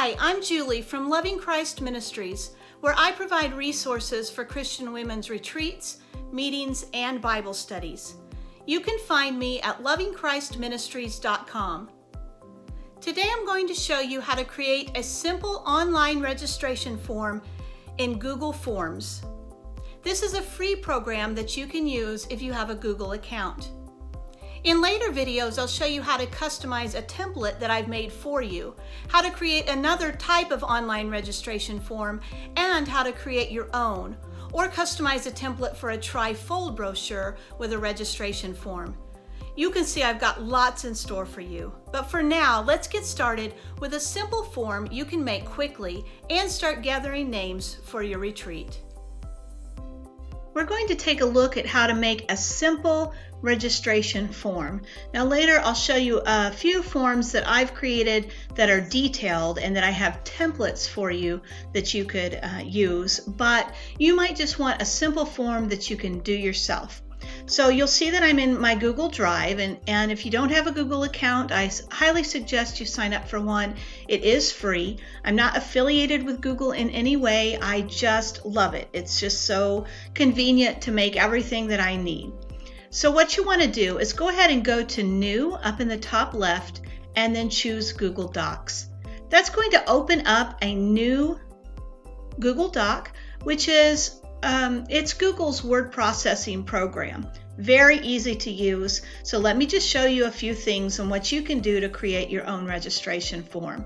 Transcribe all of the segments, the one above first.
Hi, I'm Julie from Loving Christ Ministries, where I provide resources for Christian women's retreats, meetings, and Bible studies. You can find me at lovingchristministries.com. Today I'm going to show you how to create a simple online registration form in Google Forms. This is a free program that you can use if you have a Google account. In later videos, I'll show you how to customize a template that I've made for you, how to create another type of online registration form, and how to create your own, or customize a template for a tri-fold brochure with a registration form. You can see I've got lots in store for you. But for now, let's get started with a simple form you can make quickly and start gathering names for your retreat. We're going to take a look at how to make a simple registration form. Now later I'll show you a few forms that I've created that are detailed and that I have templates for you that you could use, but you might just want a simple form that you can do yourself. So you'll see that I'm in my Google Drive, and if you don't have a Google account, I highly suggest you sign up for one. It is free. I'm not affiliated with Google in any way. I just love it. It's just so convenient to make everything that I need. So what you want to do is go ahead and go to New up in the top left and then choose Google Docs. That's going to open up a new Google Doc, which is it's Google's word processing program. Very easy to use. So let me just show you a few things on what you can do to create your own registration form.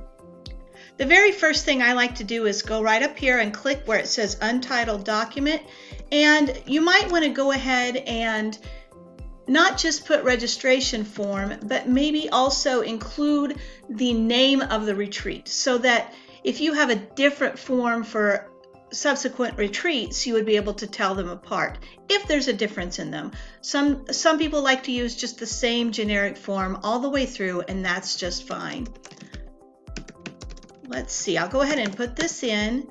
The very first thing I like to do is go right up here and click where it says Untitled Document. And you might want to go ahead and not just put registration form, but maybe also include the name of the retreat, so that if you have a different form for subsequent retreats, you would be able to tell them apart if there's a difference in them. Some people like to use just the same generic form all the way through, and that's just fine. Let's see, I'll go ahead and put this in,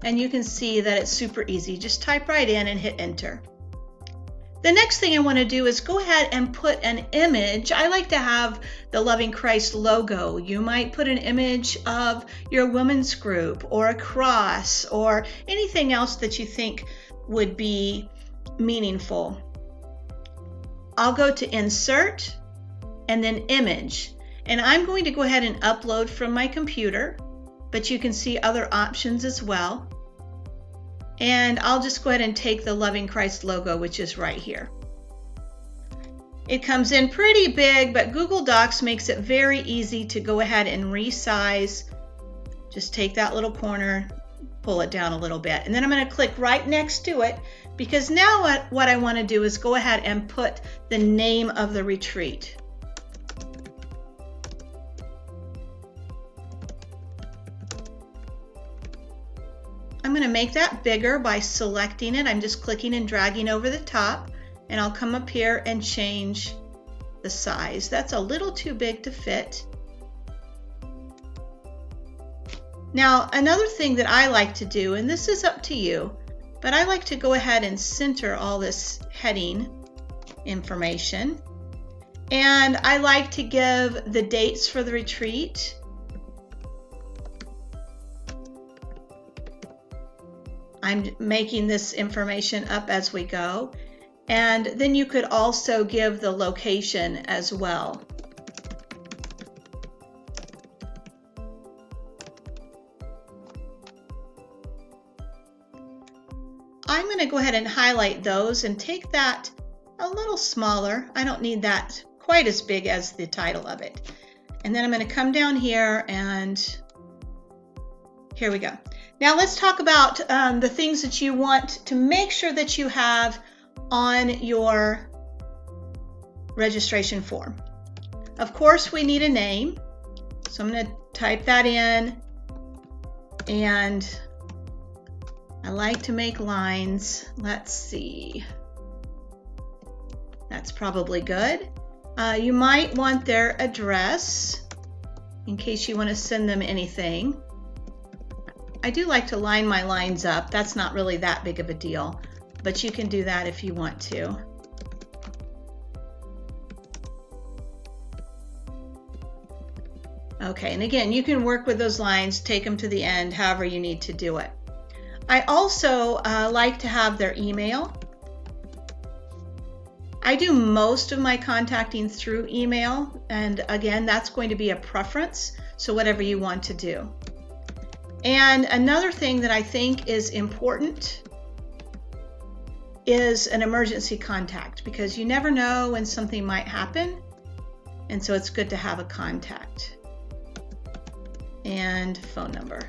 and you can see that it's super easy. Just type right in and hit enter. The next thing I want to do is go ahead and put an image. I like to have the Loving Christ logo. You might put an image of your women's group or a cross or anything else that you think would be meaningful. I'll go to Insert and then Image. And I'm going to go ahead and upload from my computer, but you can see other options as well. And I'll just go ahead and take the Loving Christ logo, which is right here. It comes in pretty big, but Google Docs makes it very easy to go ahead and resize. Just take that little corner, pull it down a little bit, and then I'm going to click right next to it, because now what I want to do is go ahead and put the name of the retreat. I'm going to make that bigger by selecting it. I'm just clicking and dragging over the top, and I'll come up here and change the size. That's a little too big to fit. Now, another thing that I like to do, and this is up to you, but I like to go ahead and center all this heading information. And I like to give the dates for the retreat. I'm making this information up as we go. And then you could also give the location as well. I'm going to go ahead and highlight those and take that a little smaller. I don't need that quite as big as the title of it. And then I'm going to come down here, and here we go. Now let's talk about the things that you want to make sure that you have on your registration form. Of course, we need a name. So I'm going to type that in, and I like to make lines. Let's see. That's probably good. You might want their address in case you want to send them anything. I do like to line my lines up. That's not really that big of a deal, but you can do that if you want to. Okay, and again, you can work with those lines, take them to the end, however you need to do it. I also like to have their email. I do most of my contacting through email, and again, that's going to be a preference, so whatever you want to do. And another thing that I think is important is an emergency contact, because you never know when something might happen, and so it's good to have a contact and phone number.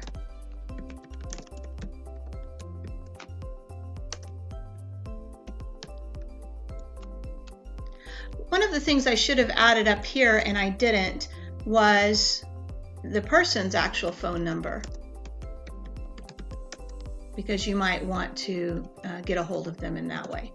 One of the things I should have added up here and I didn't was the person's actual phone number, because you might want to get a hold of them in that way.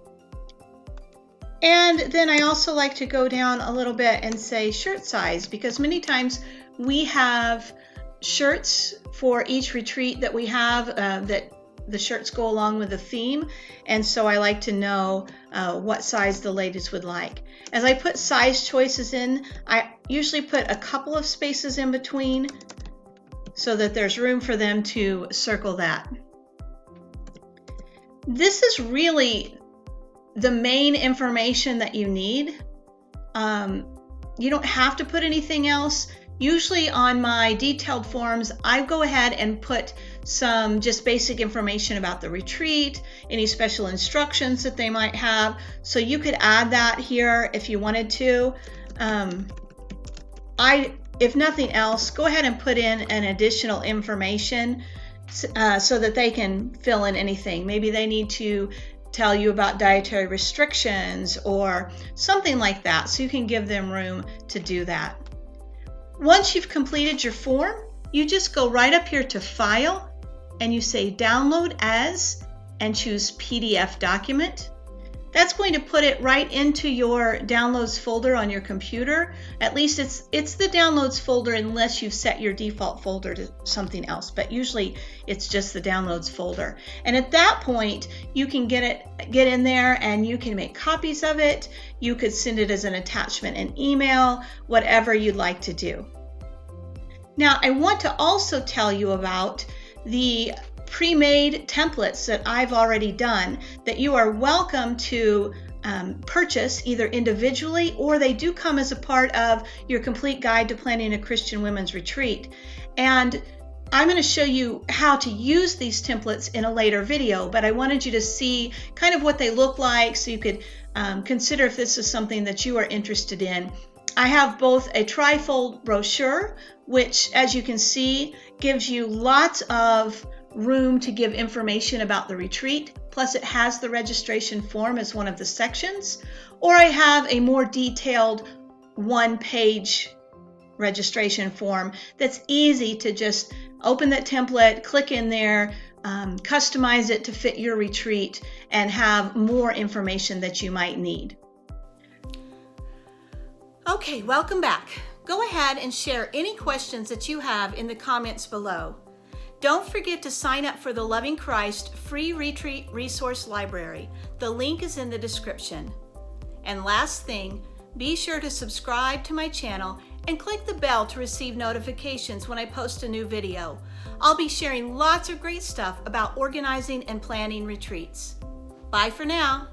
And then I also like to go down a little bit and say shirt size, because many times we have shirts for each retreat that we have that the shirts go along with the theme, and so I like to know what size the ladies would like. As I put size choices in, I usually put a couple of spaces in between so that there's room for them to circle that. This is really the main information that you need. You don't have to put anything else. Usually on my detailed forms, I go ahead and put some just basic information about the retreat, any special instructions that they might have. So you could add that here if you wanted to. If nothing else, go ahead and put in an additional information so that they can fill in anything. Maybe they need to tell you about dietary restrictions or something like that, so you can give them room to do that. Once you've completed your form, you just go right up here to File, and you say Download As, and choose PDF Document. That's going to put it right into your Downloads folder on your computer. At least it's the Downloads folder, unless you've set your default folder to something else, but usually it's just the Downloads folder. And at that point, you can get in there and you can make copies of it. You could send it as an attachment in email, whatever you'd like to do. Now, I want to also tell you about the pre-made templates that I've already done that you are welcome to purchase either individually, or they do come as a part of your complete guide to planning a Christian women's retreat. And I'm going to show you how to use these templates in a later video, but I wanted you to see kind of what they look like so you could consider if this is something that you are interested in. I have both a trifold brochure, which, as you can see, gives you lots of room to give information about the retreat, plus it has the registration form as one of the sections, or I have a more detailed one-page registration form that's easy to just open that template, click in there, customize it to fit your retreat, and have more information that you might need. Okay, welcome back. Go ahead and share any questions that you have in the comments below. Don't forget to sign up for the Loving Christ free retreat resource library. The link is in the description. And last thing, be sure to subscribe to my channel and click the bell to receive notifications when I post a new video. I'll be sharing lots of great stuff about organizing and planning retreats. Bye for now.